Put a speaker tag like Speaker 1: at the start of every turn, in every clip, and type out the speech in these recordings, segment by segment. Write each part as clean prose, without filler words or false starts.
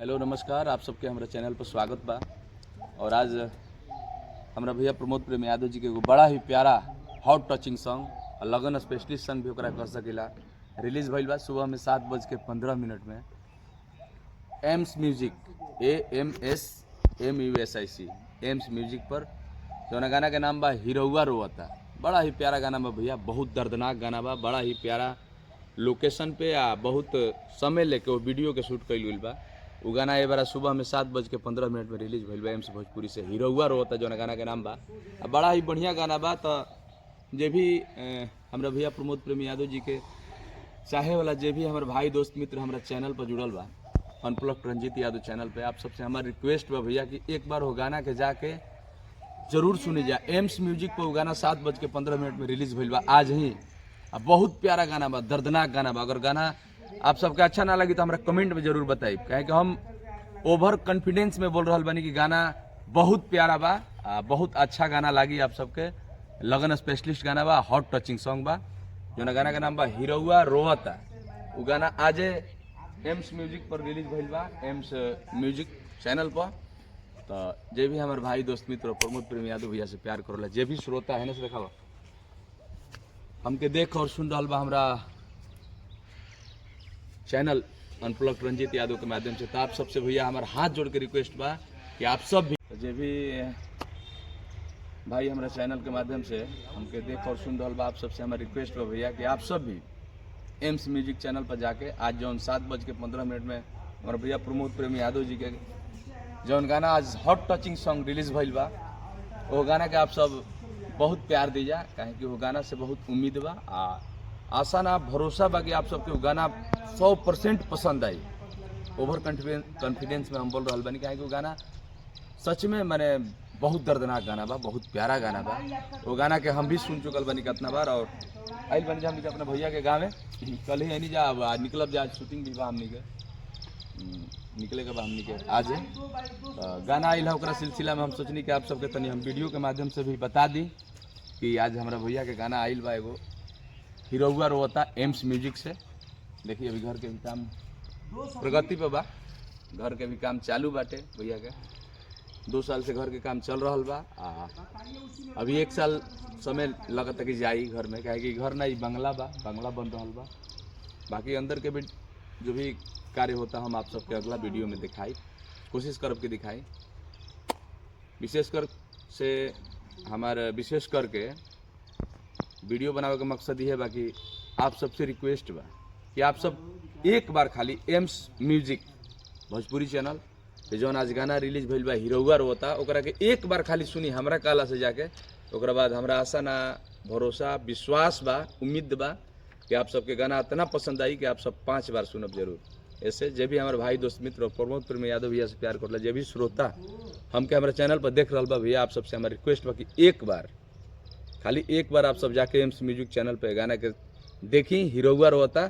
Speaker 1: Hello नमस्कार, आप सबके हमारे चैनल पर स्वागत बा। और आज हमारा भैया प्रमोद प्रेम यादव जी के एगो बड़ा ही प्यारा हॉट टचिंग सॉन्ग और लगन स्पेशलिस्ट सॉन्ग भी ओकरा कह सकेला रिलीज भइल बा सुबह में 7:15 में AIIMS music AMSMUSIC AIIMS music पर जौना गाना के नाम बा हिरौआ रोवता। बड़ा ही प्यारा गाना बा भैया, बहुत दर्दनाक गाना बा, बड़ा ही प्यारा लोकेशन पे आ बहुत समय लेके वो वीडियो के शूट कइल गइल बा। वो गाना ये बार सुबह में 7:15 में रिलीज भइल बा एम्स भोजपुरी से हिरौआ रोवता जौना गाना के नाम बा। बड़ा ही बढ़िया गाना बा। तो जे भी हमरा भैया प्रमोद प्रेम यादव जी के चाहे वाला जे भी हमारे भाई दोस्त मित्र हमारा चैनल पर जुड़ल बा अनप्लग्ड रंजीत यादव चैनल पे, आप सबसे हमारा रिक्वेस्ट बा भैया कि एक बार वो गाना के जाके जरूर सुनी जा। एम्स म्यूजिक पर वो गाना 7:15 में रिलीज भइल बा आज ही। अब बहुत प्यारा गाना बा, दर्दनाक गाना बा। अगर गाना आप सबके अच्छा ना लगी तो हमरा कमेंट में जरूर बताई, कहे कि हम ओवर कॉन्फिडेंस में बोल रहा बानी कि गाना बहुत प्यारा बा, बहुत अच्छा गाना लागी आप सबके। लगन स्पेशलिस्ट गाना बा, हॉट टचिंग सॉन्ग बा, जो गाना का नाम बा हिरौआ रोवता। वो गाना आज एम्स म्यूजिक पर रिलीज भइल बा, एम्स म्यूजिक चैनल पर। तो जे भी हमारे भाई दोस्त मित्र प्रमोद प्रेम यादव भैया से प्यार करोला, जे भी श्रोता है ना से देखा हमके देख और सुन रहा बा हमरा चैनल अनप्लग्ड रंजीत यादव के माध्यम से, तो आप सबसे भैया हमारा हाथ जोड़ के रिक्वेस्ट बा कि आप सब भी जे भी भाई हमारा चैनल के माध्यम से हमके देख और सुन रहा बा, आप सबसे हमारा रिक्वेस्ट बा भैया कि आप सब भी एम्स म्यूजिक चैनल पर जाके आज जौन 7:15 में हमारा भैया प्रमोद प्रेम यादव जी के जौन गाना आज हॉट टचिंग सॉन्ग रिलीज भइल बा, वो गाना के आप सब बहुत प्यार दीजा, काहे कि वो गाना से बहुत उम्मीद बा। आशा ना भरोसा बा कि आप सबके वो गाना 100% पसंद आई। ओवर कॉन्फिडेंस में हम बोल रहा बानी, काहे कि वो गाना सच में मैंने बहुत दर्दनाक गाना बा, बहुत प्यारा गाना बा। वो गाना के हम भी सुन चुकल बानी कितना बार। और आइल बानी हम अपने भैया के गाँव में, कल ही नहीं जा आज निकलब जा, शूटिंग भी बा हमनी के, निकले के बा हमनी के आज गाना आइल है। ओकरा सिलसिला में हम सोचनी कि आप सबके तनी हम वीडियो के माध्यम से भी बता दी कि आज हमारा भैया के गाना आइल बा एगो हिरौआ रोवता एम्स म्यूजिक से। देखिए अभी घर के भी काम प्रगति पे बा, घर के भी काम चालू बाटे भैया के। 2 साल से घर के काम चल रहा बा। अभी 1 साल समय लगता कि जाई घर में, काहे कि घर ना बंगला बा, बंगला बन रहा बा। बाकी अंदर के भी जो भी कार्य होता हम आप सबके अगला वीडियो में दिखाई, कोशिश करब के दिखाई। विशेषकर से हमारे विशेष करके वीडियो बनावे का मकसद ये है बाकी आप सबसे रिक्वेस्ट बा कि आप सब एक बार खाली एम्स म्यूजिक भोजपुरी चैनल पे जौन आज गाना रिलीज भइल बा हिरौआ रोवता, ओकरा के एक बार खाली सुनी हमरा काला से जाके। ओकरा बाद हमरा आशा ना भरोसा विश्वास बा, उम्मीद बा कि आप सबके गाना इतना पसंद आई कि आप सब 5 बार सुनब जरूर। ऐसे जे भी हमारे भाई दोस्त मित्र प्रमोद प्रेम यादव भैया से प्यार करला, जे भी श्रोता हमके हमारे चैनल पर देख रहा बा भैया, आप सबसे हमारा रिक्वेस्ट बा कि एक बार खाली एक बार आप सब जाके एम्स म्यूजिक चैनल पे गाना के देखी हिरौआ रोवता।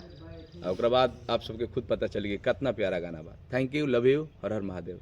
Speaker 1: ओकरा बाद आप सबके खुद पता चली कितना प्यारा गाना बा। Thank you, love you, Har Har Mahadev.